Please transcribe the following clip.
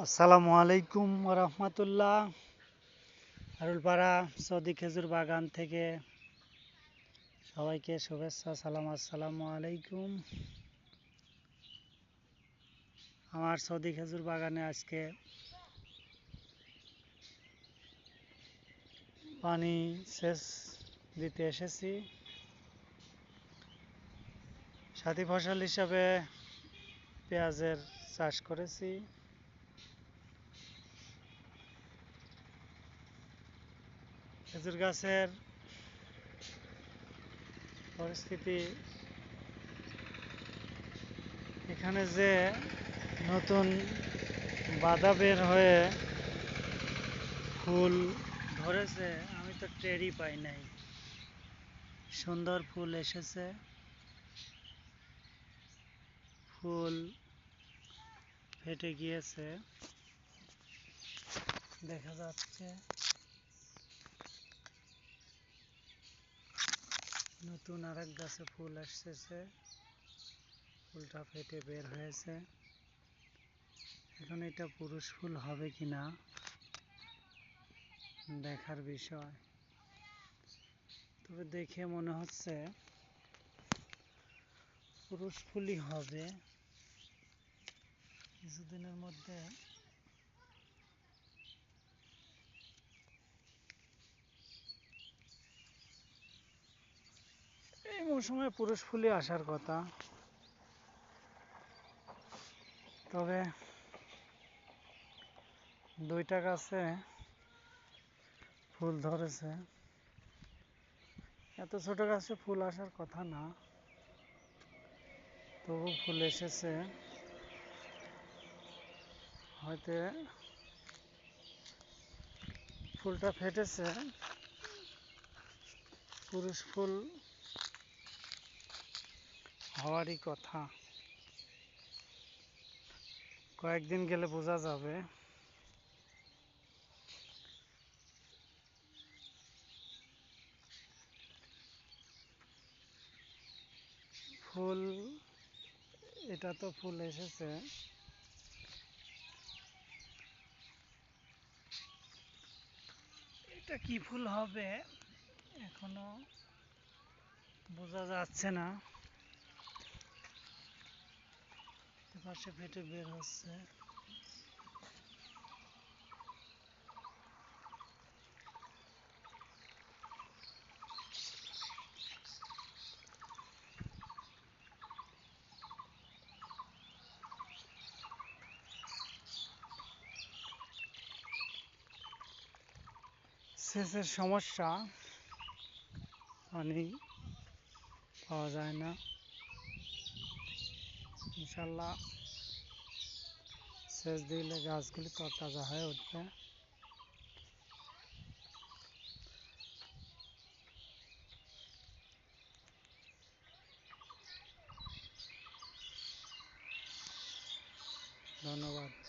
আসসালামু আলাইকুম রহমতুল্লাহ। হারুলপাড়া সৌদি খেজুর বাগান থেকে সবাইকে শুভেচ্ছা, সালাম, আসসালামু আলাইকুম। আমার সৌদি খেজুর বাগানে আজকে পানি সেচ দিতে এসেছি। সাথী ফসল হিসাবে পেঁয়াজের চাষ করেছি। খেজুর গাছের পরিস্থিতি এখানে যে নতুন বাধা বের হয়ে ফুল ধরেছে, আমি তো টেরই পাই নাই। সুন্দর ফুল এসেছে, ফুল ফেটে গিয়েছে, দেখা যাচ্ছে। নতুন আরেক গাছে ফুল আসতেছে, ফুলটা ফেটে বের হয়েছে। এখন এটা পুরুষ ফুল হবে কিনা দেখার বিষয়। তবে দেখে মনে হচ্ছে পুরুষ ফুলই হবে। কিছুদিনের মধ্যে এই মৌসুমে পুরুষ ফুলই আসার কথা। তবে দুইটা গাছে ফুল ধরেছে, এত ছোট গাছে ফুল আসার কথা না, তবু ফুল এসেছে। হয়তো ফুলটা ফেটেছে, পুরুষ ফুল হওয়ারই কথা। কয়েকদিন গেলে বোঝা যাবে। ফুল, এটা তো ফুল এসেছে, এটা কি ফুল হবে এখনো বোঝা যাচ্ছে না। পাশে ফেটে বের হচ্ছে। সেচের সমস্যা, পানি পাওয়া যায় না। ইনশাল্লাহ সেচ দিলে গাছগুলি তরতাজা হয়ে উঠবে। ধন্যবাদ।